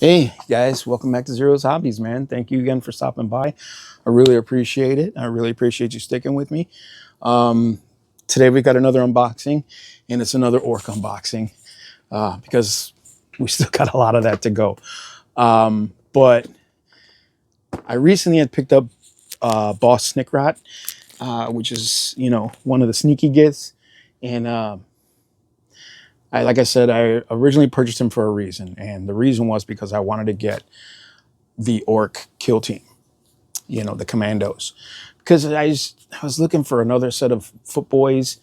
Hey guys, welcome back to Zero's Hobbies, man. Thank you again for stopping by. I really appreciate it. I really appreciate you sticking with me. Um, Today we got another unboxing, and it's another orc unboxing because we still got a lot of that to go. But I recently had picked up Boss Snickrat, which is one of the sneaky gifts, and like I said, I originally purchased him for a reason, and the reason was because I wanted to get the orc kill team, the commandos, because I was looking for another set of foot boys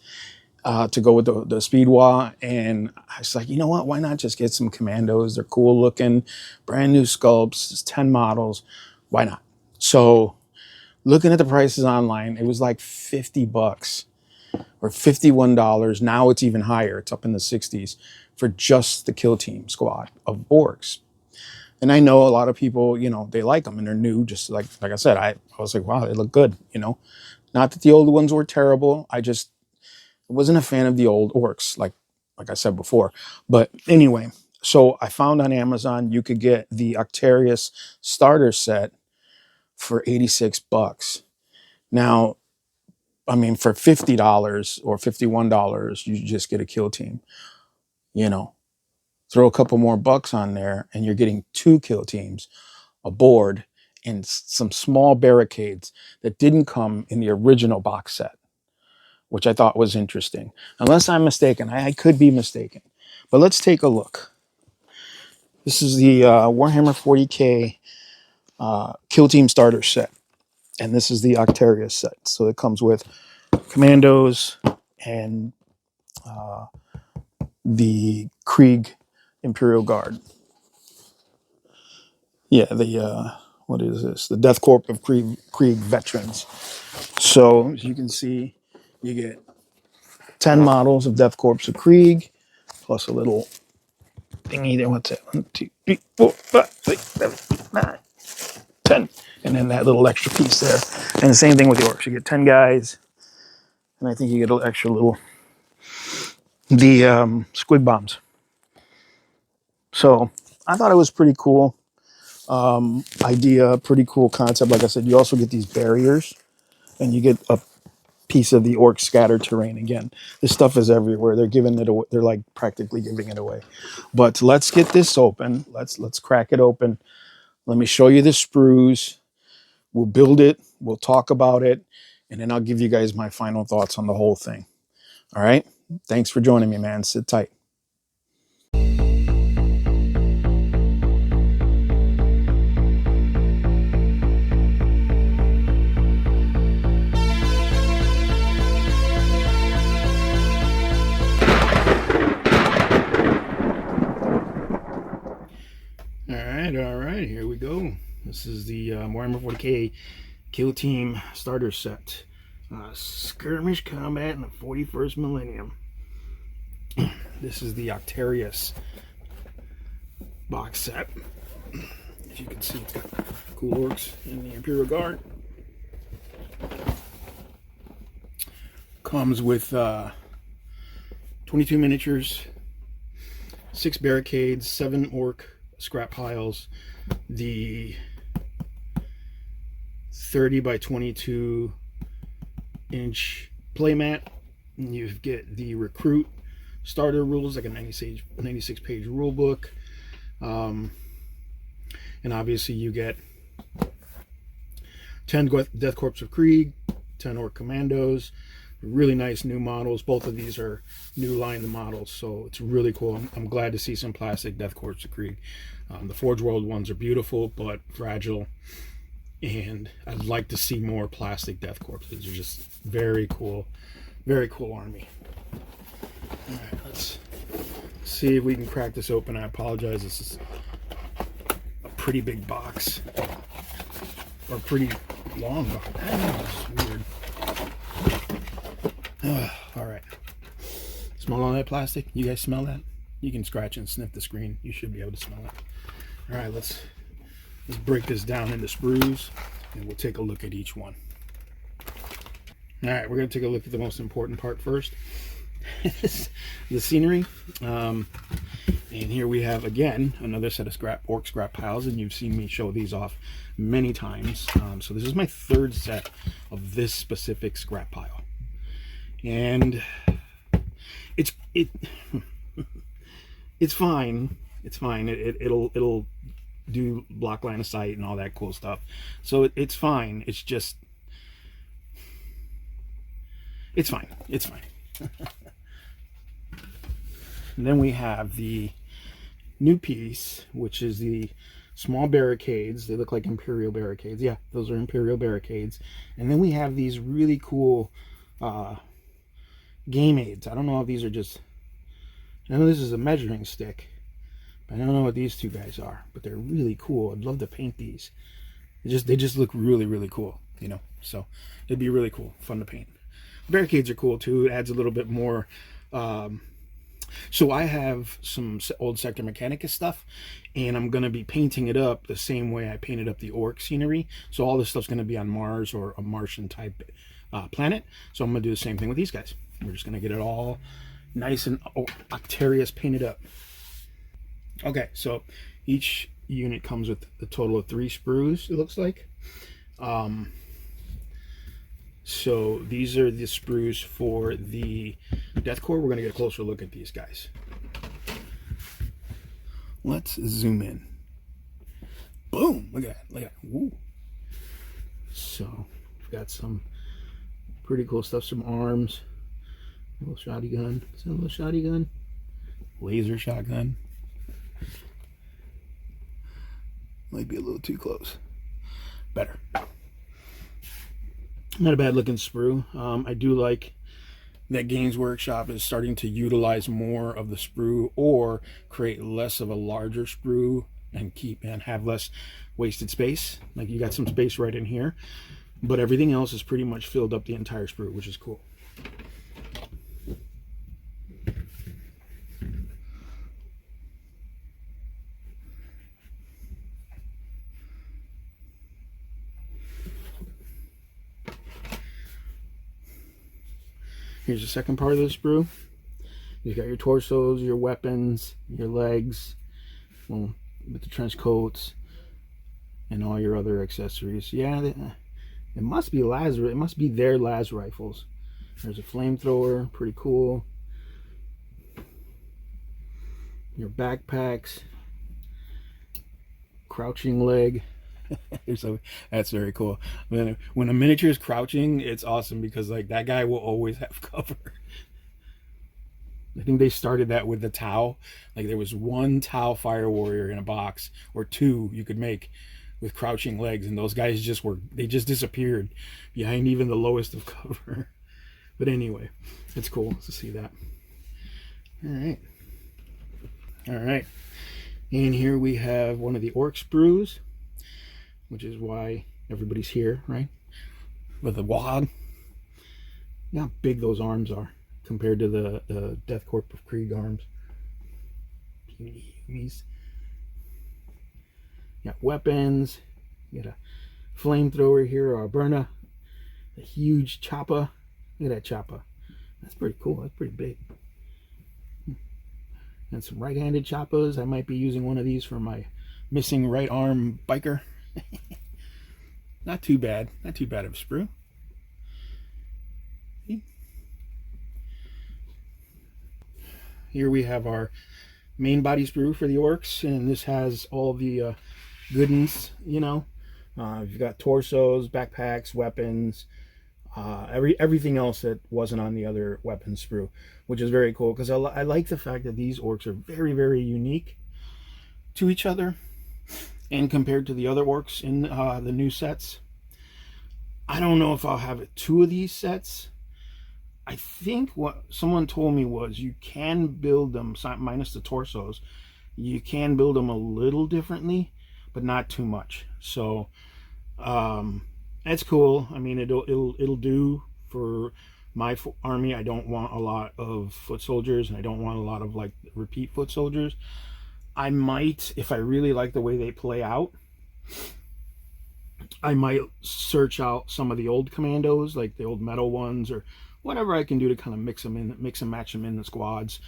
to go with the speedwa, and I was like, you know what, why not just get some commandos? They're cool looking, brand new sculpts, it's 10 models, why not? So looking at the prices online, it was like 50 bucks or $51. Now it's even higher, it's up in the 60s for just the kill team squad of orcs. And I know a lot of people, they like them and they're new. Just like I said, I was like, wow, they look good. Not that the old ones were terrible. I just wasn't a fan of the old orcs, like I said before. But anyway, so I found on Amazon you could get the Octarius starter set for 86 bucks. Now, I mean, for $50 or $51, you just get a kill team. Throw a couple more bucks on there and you're getting 2 kill teams, a board, and some small barricades that didn't come in the original box set, which I thought was interesting. Unless I'm mistaken, I could be mistaken. But let's take a look. This is the Warhammer 40K Kill Team Starter set. And this is the Octarius set. So it comes with Commandos and the Krieg Imperial Guard. Yeah, what is this? The Death Corps of Krieg veterans. So as you can see, you get 10 models of Death Corps of Krieg, plus a little thingy there. What's that? 1, 2, 3, 4, 5, 6, 7, 8, 9, 10. And then that little extra piece there. And the same thing with the orcs. You get 10 guys, and I think you get an extra little, the squig bombs. So I thought it was pretty cool idea, pretty cool concept. Like I said, you also get these barriers, and you get a piece of the orc scattered terrain. Again, this stuff is everywhere. They're giving it away. They're like practically giving it away. But let's get this open. Let's crack it open. Let me show you the sprues. We'll build it. We'll talk about it. And then I'll give you guys my final thoughts on the whole thing. All right. Thanks for joining me, man. Sit tight. All right, here we go. This is the Warhammer 40K Kill Team Starter Set. Skirmish Combat in the 41st Millennium. This is the Octarius box set. As you can see, it's got cool orcs in the Imperial Guard. Comes with 22 miniatures, 6 barricades, 7 orc scrap piles, the 30 by 22 inch playmat. You get the recruit starter rules, like a 96 page rule book, and obviously you get 10 Death Corps of Krieg, 10 Orc Commandos. Really nice new models. Both of these are new line the models, so it's really cool. I'm glad to see some plastic Death Corps of Krieg. The Forge World ones are beautiful but fragile, and I'd like to see more plastic Death Corps. They're just very cool army. All right, let's see if we can crack this open. I apologize, this is a pretty big box, or pretty long box. I don't know, it's weird. All right, smell all that plastic? You guys smell that? You can scratch and sniff the screen. You should be able to smell it. All right, let's break this down into sprues, and we'll take a look at each one. All right, we're going to take a look at the most important part first. The scenery. And here we have, again, another set of orc scrap piles, and you've seen me show these off many times. So this is my third set of this specific scrap pile. And it's fine. It's fine. It'll do block line of sight and all that cool stuff. So it's fine. It's just, it's fine. It's fine. And then we have the new piece, which is the small barricades. They look like Imperial barricades. Yeah, those are Imperial barricades. And then we have these really cool game aids. I don't know if these are just, I know this is a measuring stick, but I don't know what these two guys are, but they're really cool. I'd love to paint these. They just look really, really cool, you know, so it'd be really cool, fun to paint. Barricades are cool too. It adds a little bit more. So I have some old Sector Mechanicus stuff, and I'm going to be painting it up the same way I painted up the orc scenery. So all this stuff's going to be on Mars or a Martian type planet. So I'm going to do the same thing with these guys. We're just going to get it all nice and Octarius painted up. Okay, so each unit comes with a total of 3 sprues, it looks like. So these are the sprues for the Death Core. We're going to get a closer look at these guys. Let's zoom in. Boom! Look at that. Look at that. Woo. So we've got some pretty cool stuff. Some arms. A little shotgun. Is that a little shotgun? Laser shotgun. Might be a little too close. Better. Not a bad looking sprue. I do like that Games Workshop is starting to utilize more of the sprue, or create less of a larger sprue and have less wasted space. Like you got some space right in here, but everything else is pretty much filled up the entire sprue, which is cool. Here's the second part of the sprue. You've got your torsos, your weapons, your legs, well, with the trench coats, and all your other accessories. Yeah, it must be it must be their las rifles. There's a flamethrower, pretty cool. Your backpacks, crouching leg. So that's very cool. When a miniature is crouching, it's awesome because like that guy will always have cover. I think they started that with the Tau. Like there was 1 Tau fire warrior in a box, or 2 you could make with crouching legs, and those guys just disappeared behind even the lowest of cover. But anyway, it's cool to see that. All right. And here we have one of the orc sprues, which is why everybody's here, right? With the wad. Look how big those arms are compared to the Death Corp of Krieg arms. Puny. Got weapons. You got a flamethrower here, or a burner. A huge chopper. Look at that chopper. That's pretty cool. That's pretty big. And some right-handed choppers. I might be using one of these for my missing right arm biker. Not too bad. Not too bad of a sprue. Here we have our main body sprue for the orcs, and this has all the goodies, you know. You've got torsos, backpacks, weapons, everything else that wasn't on the other weapons sprue, which is very cool because I like the fact that these orcs are very, very unique to each other. And compared to the other orcs in the new sets, I don't know if I'll have 2 of these sets. I think what someone told me was you can build them, minus the torsos, you can build them a little differently, but not too much. So that's cool. I mean, it'll do for my army. I don't want a lot of foot soldiers, and I don't want a lot of like repeat foot soldiers. I might, if I really like the way they play out, I might search out some of the old commandos, like the old metal ones, or whatever I can do to kind of mix and match them in the squads.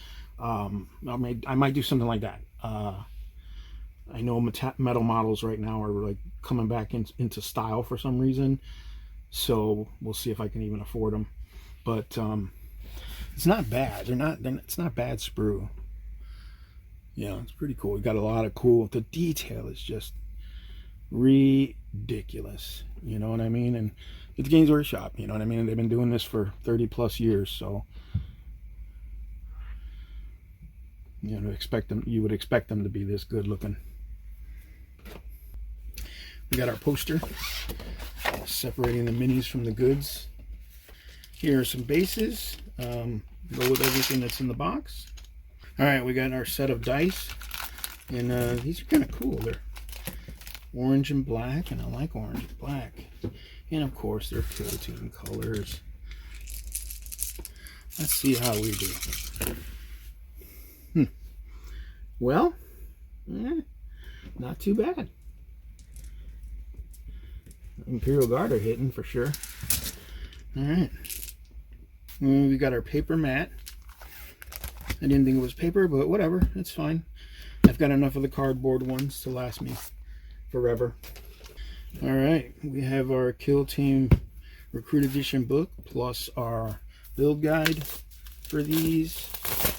I might do something like that. I know metal models right now are like coming back into style for some reason, so we'll see if I can even afford them. But it's not bad. It's not bad sprue. Yeah, it's pretty cool. We got a lot of cool. The detail is just ridiculous. You know what I mean? And it's Games Workshop. You know what I mean? They've been doing this for 30 plus years, so you know, you would expect them to be this good looking. We got our poster separating the minis from the goods. Here are some bases. Go with everything that's in the box. All right, we got our set of dice, and these are kind of cool. They're orange and black, and I like orange and black. And of course, they're Kill Team colors. Let's see how we do. Well, not too bad. Imperial Guard are hitting for sure. All right. We got our paper mat. I didn't think it was paper, but whatever. It's fine. I've got enough of the cardboard ones to last me forever. All right. We have our Kill Team Recruit Edition book plus our build guide for these.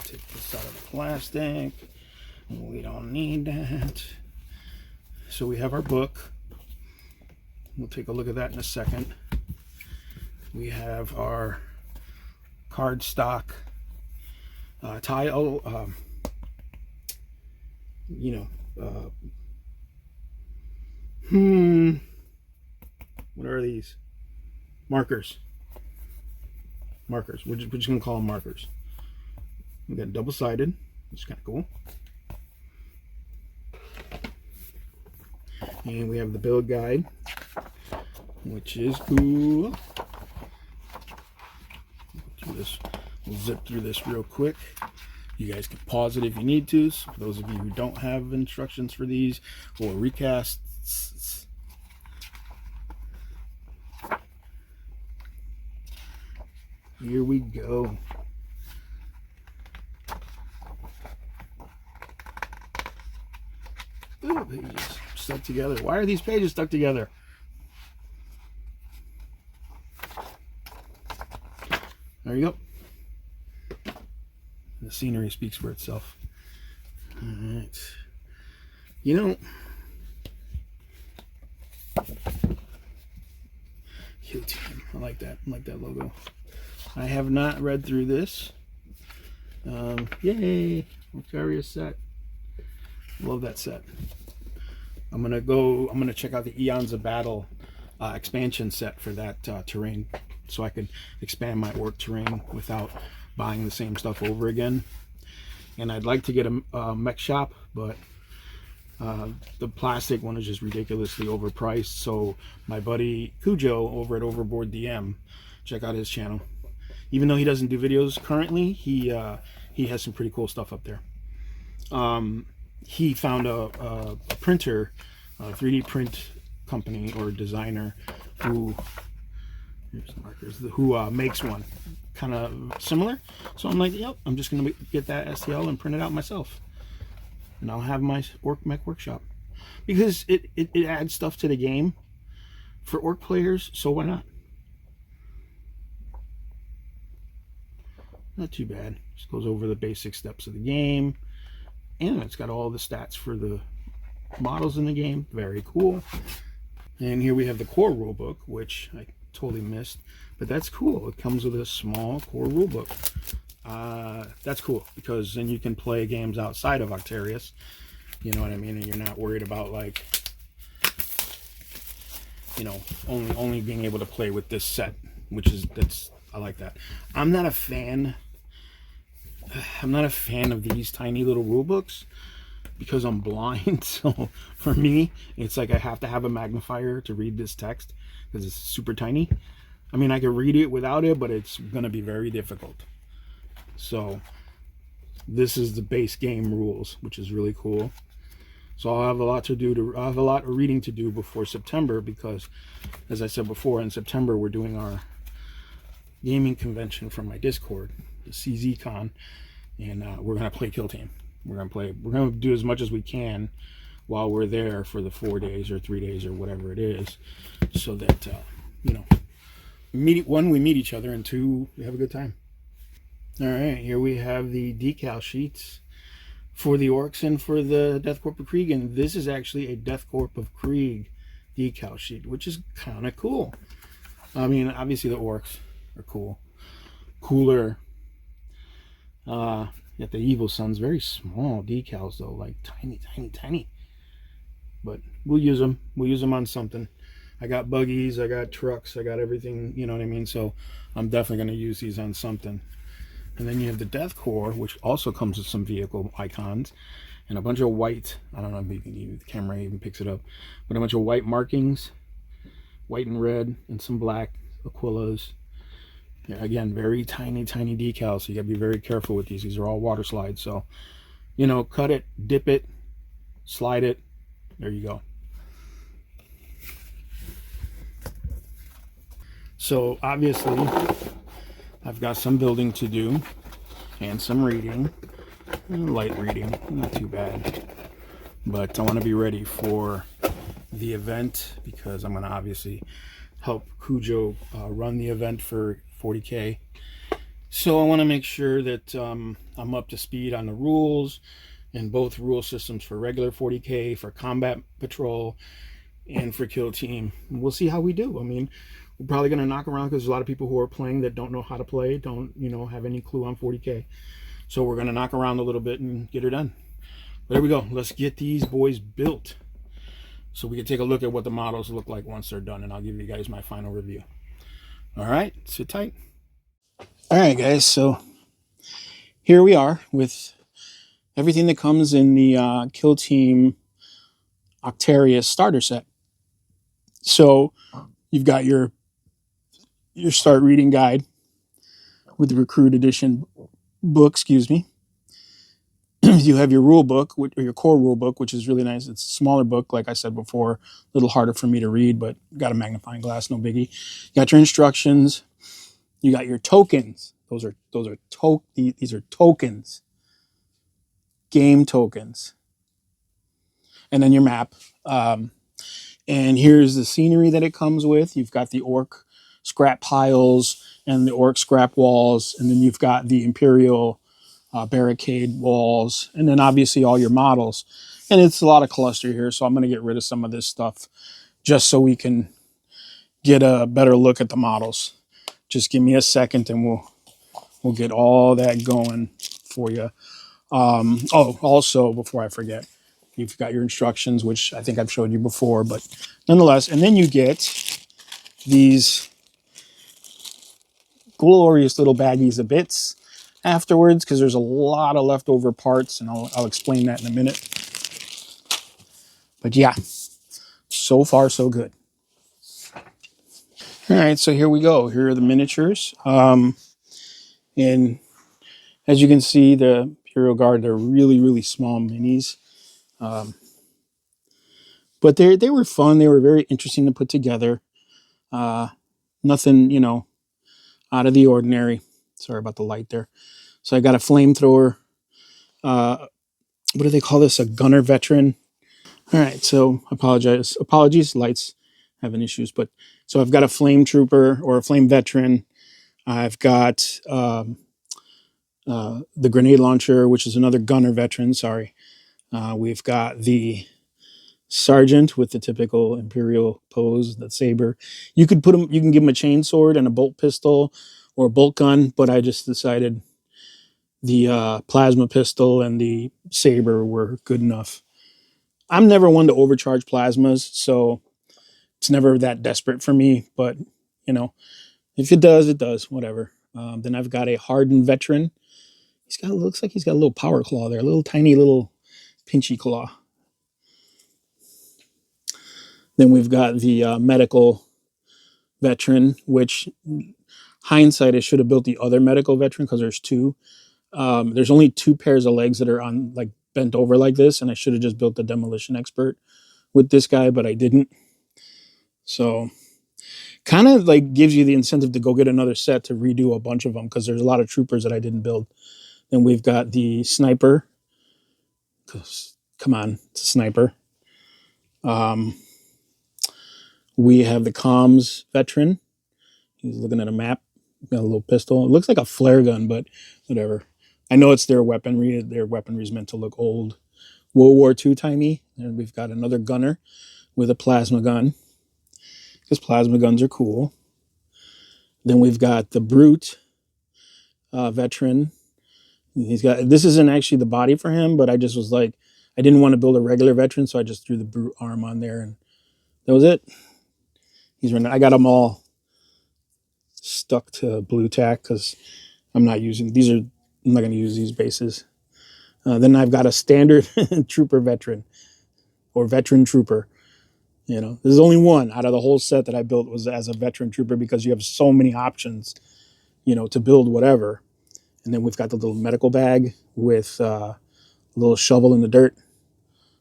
Take this out of the plastic. We don't need that. So we have our book. We'll take a look at that in a second. We have our cardstock tile, what are these? Markers. We're just gonna call them markers. We got double-sided, which is kind of cool. And we have the build guide, which is cool. We'll zip through this real quick. You guys can pause it if you need to. So for those of you who don't have instructions for these or recasts, here we go. Ooh, pages stuck together. Why are these pages stuck together? There you go. The scenery speaks for itself. All right. You know, Kill Team. I like that. I like that logo. I have not read through this. Yay! Octarius set. Love that set. I'm gonna check out the Eons of Battle expansion set for that terrain, so I can expand my orc terrain without buying the same stuff over again. And I'd like to get a mech shop, but the plastic one is just ridiculously overpriced. So my buddy Cujo over at Overboard DM, check out his channel. Even though he doesn't do videos currently, he has some pretty cool stuff up there. He found a printer, a 3D print company or designer who, here's the markers, who makes one kind of similar. So I'm like, yep, I'm just gonna get that STL and print it out myself, and I'll have my orc mech workshop, because it adds stuff to the game for orc players. So why not? Not too bad. Just goes over the basic steps of the game, and it's got all the stats for the models in the game. Very cool. And here we have the core rulebook, which I totally missed, but that's cool. It comes with a small core rulebook. That's cool, because then you can play games outside of Octarius, you know what I mean, and you're not worried about, like, you know, only being able to play with this set, I like that. I'm not a fan of these tiny little rule books because I'm blind. So for me, it's like I have to have a magnifier to read this text because it's super tiny. I mean, I can read it without it, but it's going to be very difficult. So this is the base game rules, which is really cool. So I'll have a lot of reading to do before September, because, as I said before, in September we're doing our gaming convention from my Discord, the CZCon, and we're gonna play Kill Team. We're gonna do as much as we can while we're there for the 4 days or 3 days or whatever it is, so that you know, one, we meet each other, and two, we have a good time. All right, here we have the decal sheets for the Orcs and for the Death Corp of Krieg, and this is actually a Death Corp of Krieg decal sheet, which is kind of cool. I mean, obviously the Orcs are cooler. Yet the Evil Sons, very small decals though, like tiny. But we'll use them. We'll use them on something. I got buggies, I got trucks, I got everything, you know what I mean? So I'm definitely going to use these on something. And then you have the Death Corps, which also comes with some vehicle icons and a bunch of white, I don't know if the camera even picks it up, but a bunch of white markings, white and red, and some black Aquillas. Yeah, again, very tiny decals, so you got to be very careful with these. These are all water slides, so, you know, cut it, dip it, slide it, there you go. So obviously I've got some building to do and some reading, light reading, not too bad, but I want to be ready for the event because I'm going to obviously help Cujo run the event for 40K. So I want to make sure that I'm up to speed on the rules and both rule systems for regular 40K, for combat patrol, and for Kill Team. We'll see how we do. I mean, we're probably going to knock around because there's a lot of people who are playing that don't know how to play, don't, you know, have any clue on 40K. So we're going to knock around a little bit and get her done. But there we go. Let's get these boys built so we can take a look at what the models look like once they're done, and I'll give you guys my final review. All right, sit tight. All right, guys, so here we are with everything that comes in the Kill Team Octarius starter set. So you've got your start reading guide with the Recruit Edition book, excuse me. You have your rule book, or your core rule book, which is really nice. It's a smaller book, like I said before, a little harder for me to read, but got a magnifying glass, no biggie. You got your instructions. You got your tokens. These are tokens, game tokens, and then your map. And here's the scenery that it comes with. You've got the Orc scrap piles and the Orc scrap walls, and then you've got the Imperial barricade walls, and then obviously all your models. And it's a lot of cluster here, so I'm going to get rid of some of this stuff just so we can get a better look at the models. Just give me a second and we'll get all that going for you. Oh, also, before I forget, you've got your instructions, which I think I've showed you before, but nonetheless, and then you get these glorious little baggies of bits afterwards, because there's a lot of leftover parts, and I'll explain that in a minute. But yeah, so far so good. All right, so here we go. Here are the miniatures. And as you can see, the Imperial Guard, they're really small minis. But they were fun. They were very interesting to put together. Nothing, you know, out of the ordinary. Sorry about the light there. So I got a flamethrower. What do they call this? A gunner veteran. All right, so apologies, lights having issues. But so I've got a flame trooper or a flame veteran. I've got the grenade launcher, which is another gunner veteran. Sorry. We've got the sergeant with the typical Imperial pose, the saber. You could put him. You can give him a chainsword and a bolt pistol or a bolt gun, but I just decided the plasma pistol and the saber were good enough. I'm never one to overcharge plasmas, so it's never that desperate for me. But you know, if it does, it does. Whatever. Then I've got a hardened veteran. Looks like he's got a little power claw there, a little tiny little pinchy claw. Then we've got the medical veteran, which hindsight, I should have built the other medical veteran because there's two. There's only two pairs of legs that are on like bent over like this, and I should have just built the demolition expert with this guy, but I didn't. So kind of like gives you the incentive to go get another set to redo a bunch of them, because there's a lot of troopers that I didn't build Then we've got the sniper. Come on, it's a sniper. We have the comms veteran. He's looking at a map. Got a little pistol. It looks like a flare gun, but whatever. I know it's their weaponry. Their weaponry is meant to look old, World War II timey. And we've got another gunner with a plasma gun, because plasma guns are cool. Then we've got the brute veteran. He's got, this isn't actually the body for him, but I just was like, I didn't want to build a regular veteran, so I just threw the brute arm on there, and that was it. He's running. I got them all stuck to blue tack because I'm not using these. I'm not going to use these bases. Then I've got a standard trooper veteran, or veteran trooper. You know, there's only one out of the whole set that I built was as a veteran trooper, because you have so many options, you know, to build whatever. And then we've got the little medical bag with a little shovel in the dirt,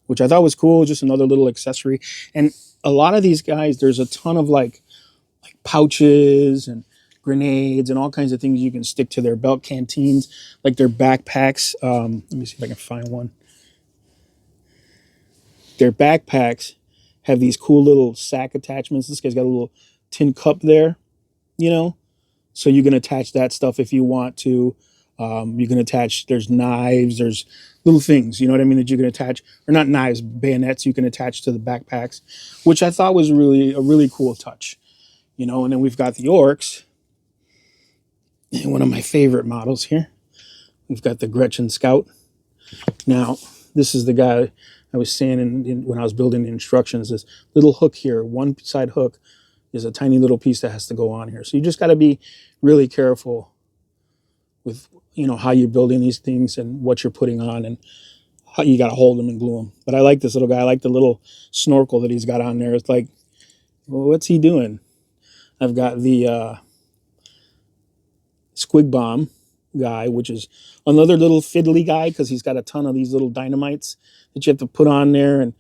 which I thought was cool. Just another little accessory. And a lot of these guys, there's a ton of like pouches and grenades and all kinds of things you can stick to their belt canteens, like their backpacks. Let me see if I can find one. Their backpacks have these cool little sack attachments. This guy's got a little tin cup there, you know, so you can attach that stuff if you want to. You can attach, there's knives, there's little things, you know what I mean, that you can attach, or not knives, bayonets you can attach to the backpacks, which I thought was really a really cool touch, you know. And then we've got the orcs, and one of my favorite models here. We've got the Gretchen Scout. Now, this is the guy I was saying when I was building the instructions, this little hook here, one side hook is a tiny little piece that has to go on here. So you just got to be really careful with, you know, how you're building these things and what you're putting on, and how you got to hold them and glue them. But I like this little guy. I like the little snorkel that he's got on there. It's like, well, what's he doing? I've got the Squig Bomb guy, which is another little fiddly guy, because he's got a ton of these little dynamites that you have to put on there, and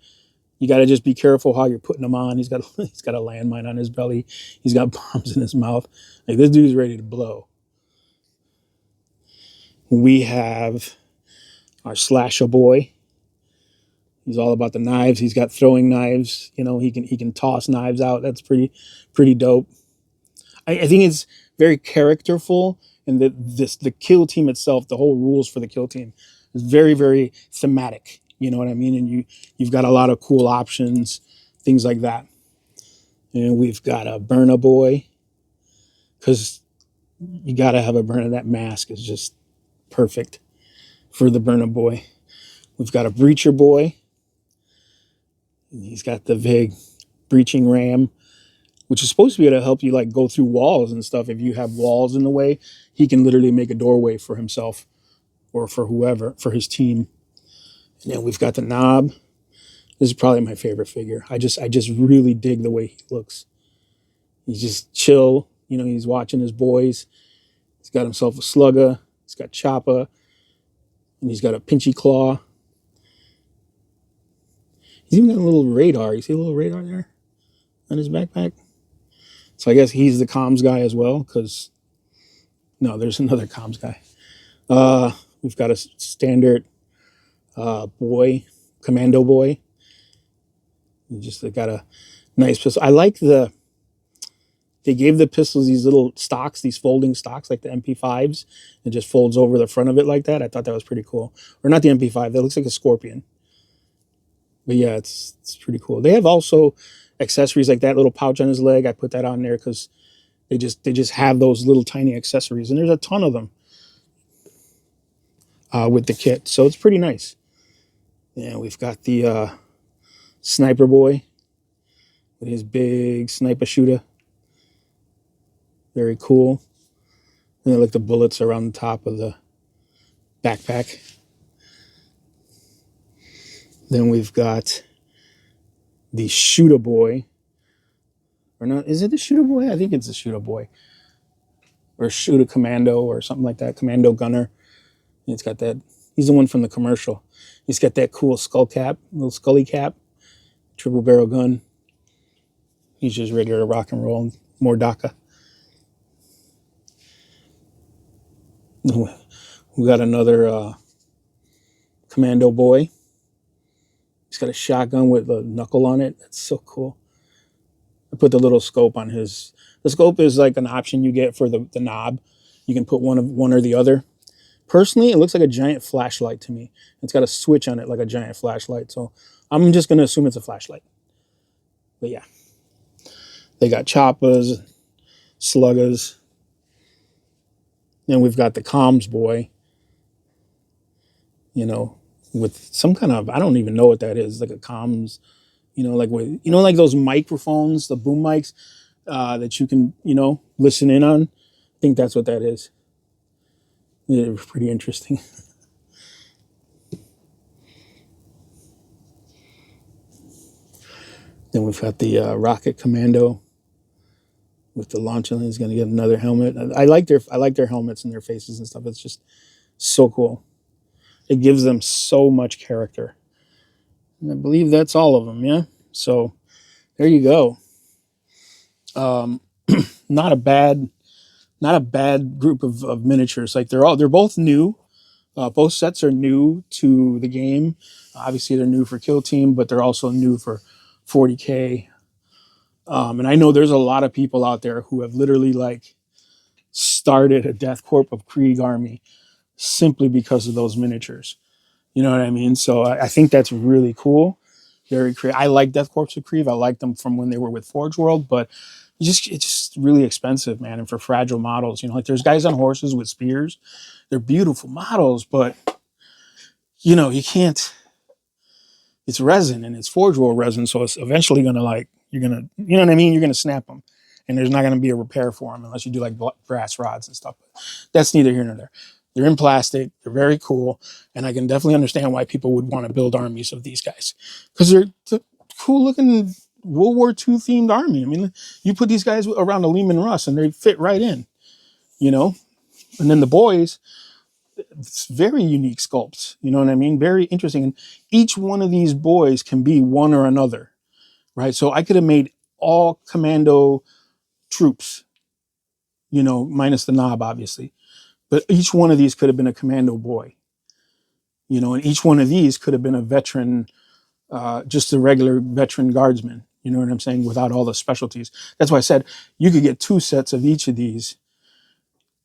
you got to just be careful how you're putting them on. He's got a landmine on his belly. He's got bombs in his mouth. Like, this dude's ready to blow. We have our Slasher Boy. He's all about the knives. He's got throwing knives. You know, he can toss knives out. That's pretty dope. I think it's very characterful, and the kill team itself, the whole rules for the kill team, is very, very thematic. You know what I mean? And you've got a lot of cool options, things like that. And we've got a Burner Boy, because you got to have a burner. That mask is just perfect for the Burner Boy. We've got a Breacher Boy. He's got the big breaching ram, which is supposed to be able to help you like go through walls and stuff. If you have walls in the way, he can literally make a doorway for himself or for whoever, for his team. And then we've got the Knob. This is probably my favorite figure. I just really dig the way he looks. He's just chill. You know, he's watching his boys. He's got himself a Slugger. He's got Chopper. And he's got a Pinchy Claw. He's even got a little radar. You see a little radar there on his backpack? So I guess he's the comms guy as well, because no, there's another comms guy. We've got a standard boy, commando boy. They got a nice pistol. I like they gave the pistols these little stocks, these folding stocks, like the MP5s. It just folds over the front of it like that. I thought that was pretty cool. Or not the MP5, that looks like a Scorpion. But yeah, it's pretty cool. They have also accessories like that little pouch on his leg. I put that on there because they just have those little tiny accessories, and there's a ton of them with the kit. So it's pretty nice. Yeah, we've got the Sniper Boy with his big sniper shooter. Very cool. And then like the bullets around the top of the backpack. Then we've got the Shooter Boy. Or not, is it the Shooter Boy? I think it's the Shooter Boy. Or Shooter Commando or something like that. Commando Gunner. And it's got that. He's the one from the commercial. He's got that cool skull cap, little scully cap, triple barrel gun. He's just ready to rock and roll. More DACA. We got another commando boy. He's got a shotgun with a knuckle on it. That's so cool. I put the little scope on his. The scope is like an option you get for the knob. You can put one or the other. Personally, it looks like a giant flashlight to me. It's got a switch on it like a giant flashlight. So I'm just going to assume it's a flashlight. But yeah, they got choppas, sluggers. Then we've got the comms boy, you know, with some kind of, I don't even know what that is, like a comms, like with, like those microphones, the boom mics that you can, listen in on. I think that's what that is. Yeah, pretty interesting. Then we've got the rocket commando with the launcher. He's going to get another helmet. I like their helmets and their faces and stuff. It's just so cool. It gives them so much character. And I believe that's all of them. Yeah. So there you go. Not a bad group of miniatures. Like they're both new. Both sets are new to the game. Obviously, they're new for Kill Team, but they're also new for 40K. And I know there's a lot of people out there who have literally like started a Death Corp of Krieg army simply because of those miniatures. You know what I mean? So I think that's really cool. Very creative. I like Death Corps of Krieg. I like them from when they were with Forge World, but it's just really expensive, man. And for fragile models, like there's guys on horses with spears. They're beautiful models, but you can't. It's resin and it's Forge World resin, so it's eventually gonna you're gonna, you know what I mean? You're gonna snap them, and there's not gonna be a repair for them unless you do like brass rods and stuff. But that's neither here nor there. They're in plastic. They're very cool, and I can definitely understand why people would want to build armies of these guys because they're cool looking World War II themed army. I mean, you put these guys around a Lehman Russ, and they fit right in, And then the boys, it's very unique sculpts. You know what I mean? Very interesting. And each one of these boys can be one or another, right? So I could have made all commando troops, minus the knob, obviously. But each one of these could have been a commando boy, and each one of these could have been a veteran, just a regular veteran guardsman. You know what I'm saying? Without all the specialties. That's why I said you could get 2 sets of each of these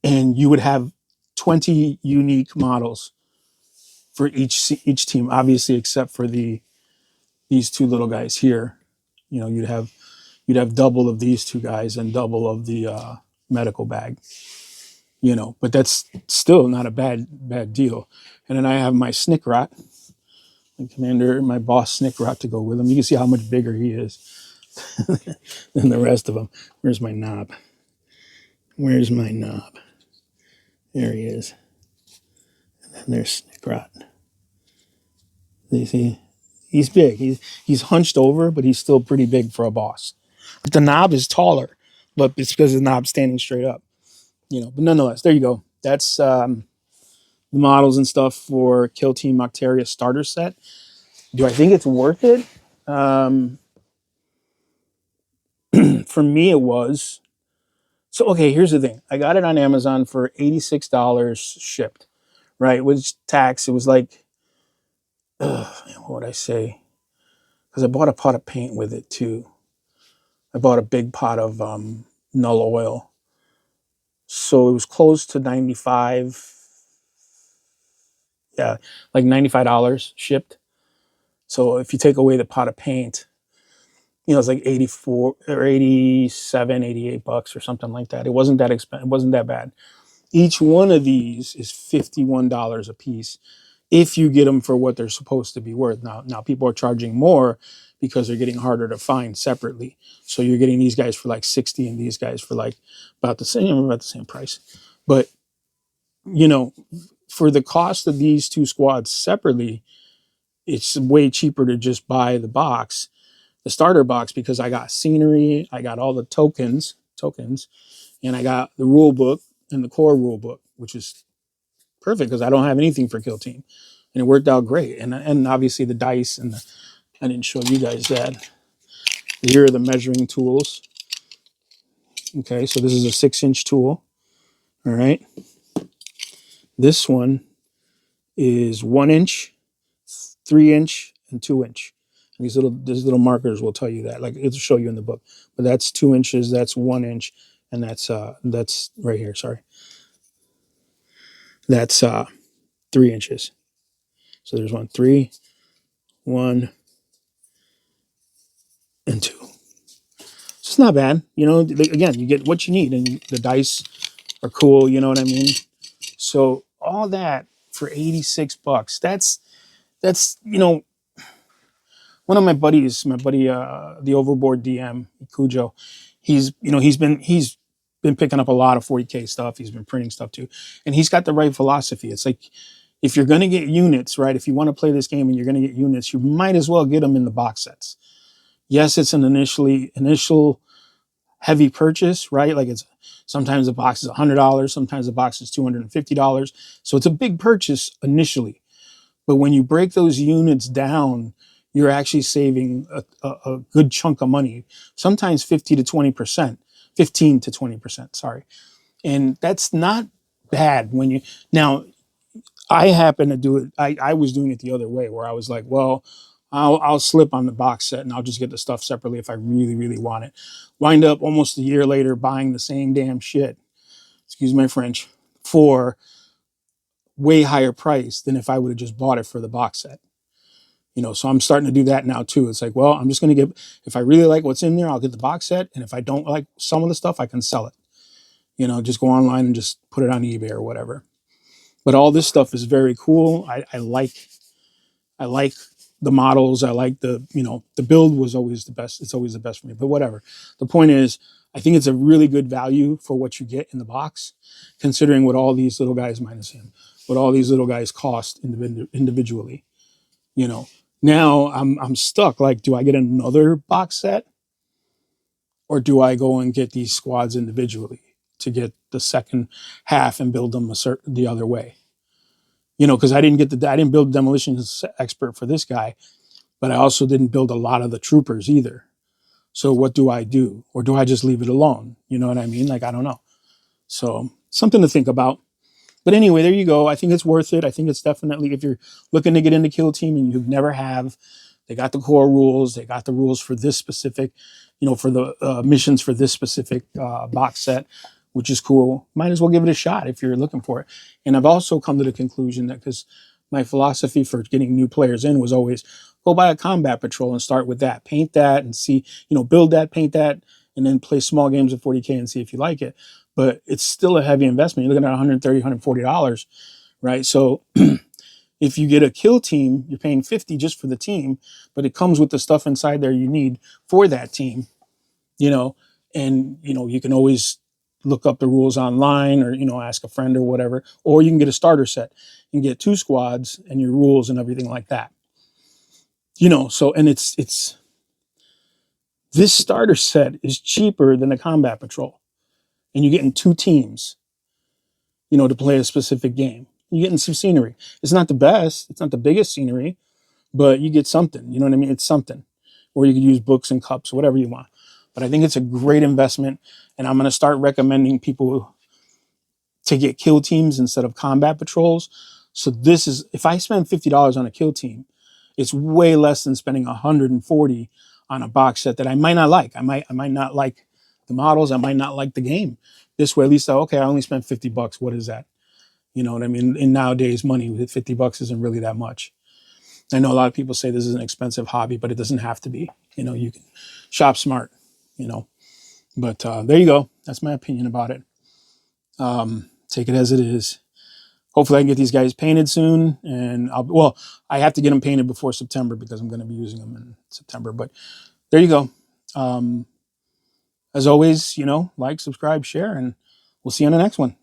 and you would have 20 unique models for each team, obviously, except for these 2 little guys here. You'd have double of these 2 guys and double of the medical bag. But that's still not a bad deal. And then I have my Snickrot, my commander, my boss Snickrot to go with him. You can see how much bigger he is than the rest of them. Where's my knob? Where's my knob? There he is. And then there's Snickrot. You see, he's big. He's hunched over, but he's still pretty big for a boss. But the knob is taller, but it's because the knob's standing straight up. But nonetheless, there you go. That's the models and stuff for Kill Team Octarius starter set. Do I think it's worth it? For me, it was. So, okay, here's the thing. I got it on Amazon for $86 shipped, right? With tax, it was like, what would I say? Because I bought a pot of paint with it too. I bought a big pot of Null oil. So it was close to 95. Yeah, like $95 shipped. So if you take away the pot of paint, it's like 84 or 87, $88 or something like that. It wasn't that expensive. It wasn't that bad. Each one of these is $51 a piece if you get them for what they're supposed to be worth. Now people are charging more because they're getting harder to find separately. So you're getting these guys for like 60 and these guys for like about the same price. But for the cost of these 2 squads separately, it's way cheaper to just buy the box, the starter box, because I got scenery, I got all the tokens, and I got the rule book and the core rule book, which is perfect because I don't have anything for Kill Team, and it worked out great. And obviously the dice, and I didn't show you guys that. Here are the measuring tools. Okay, so this is a 6-inch tool. All right, This one is 1 inch, 3 inch, and 2 inch. And these little markers will tell you that. Like it'll show you in the book. But that's 2 inches, that's 1 inch, and that's right here. Sorry, that's 3 inches. So there's 1, 3, 1, and 2. So it's not bad. You know, again, you get what you need, and the dice are cool. You know what I mean? So all that for $86. That's one of my buddies, the Overboard DM Cujo. He's been picking up a lot of 40K stuff. He's been printing stuff too, and he's got the right philosophy. It's like if you're going to get units, right? If you want to play this game and you're going to get units, you might as well get them in the box sets. Yes, it's an initial heavy purchase, right? Like it's sometimes the box is $100, sometimes the box is $250. So it's a big purchase initially. But when you break those units down, you're actually saving a good chunk of money, sometimes 50 to 20%, 15 to 20%, sorry. And that's not bad when you, now I happen to do it. I was doing it the other way where I was like, well, I'll slip on the box set and I'll just get the stuff separately if I really, really want it. Wind up almost a year later buying the same damn shit, excuse my French, for way higher price than if I would have just bought it for the box set. So I'm starting to do that now too. It's like, well, I'm just going to get, if I really like what's in there, I'll get the box set. And if I don't like some of the stuff, I can sell it. Just go online and just put it on eBay or whatever. But all this stuff is very cool. I like the models. I like the build was always the best. It's always the best for me, but whatever. The point is, I think it's a really good value for what you get in the box, considering what all these little guys, minus him, what all these little guys cost individually. Now I'm stuck. Like, do I get another box set, or do I go and get these squads individually to get the second half and build them the other way? Because I didn't build demolition expert for this guy, but I also didn't build a lot of the troopers either. So what do I do? Or do I just leave it alone? You know what I mean? Like, I don't know. So something to think about. But anyway, there you go. I think it's worth it. I think it's definitely, if you're looking to get into Kill Team and you never have, they got the core rules. They got the rules for this specific, for the missions for this specific box set, which is cool. Might as well give it a shot if you're looking for it. And I've also come to the conclusion that, because my philosophy for getting new players in was always go buy a combat patrol and start with that. Paint that and see, build that, paint that, and then play small games of 40K and see if you like it. But it's still a heavy investment. You're looking at $130, $140, right? So if you get a kill team, you're paying $50 just for the team, but it comes with the stuff inside there you need for that team, and you can always look up the rules online or ask a friend or whatever, or you can get a starter set and get 2 squads and your rules and everything like that. So, and it's this starter set is cheaper than a combat patrol, and you're getting 2 teams, to play a specific game. You're getting some scenery. It's not the best, it's not the biggest scenery, but you get something. You know what I mean? It's something. Or you could use books and cups, whatever you want. But I think it's a great investment, and I'm going to start recommending people to get kill teams instead of combat patrols. So this is, if I spend $50 on a kill team, it's way less than spending $140 on a box set that I might not like. I might not like the models. I might not like the game. This way, at least, okay, I only spent $50. What is that? You know what I mean? In nowadays money, $50 isn't really that much. I know a lot of people say this is an expensive hobby, but it doesn't have to be. You can shop smart, But there you go. That's my opinion about it. Take it as it is. Hopefully I can get these guys painted soon, and I have to get them painted before September because I'm going to be using them in September. But there you go. As always, like, subscribe, share, and we'll see you on the next one.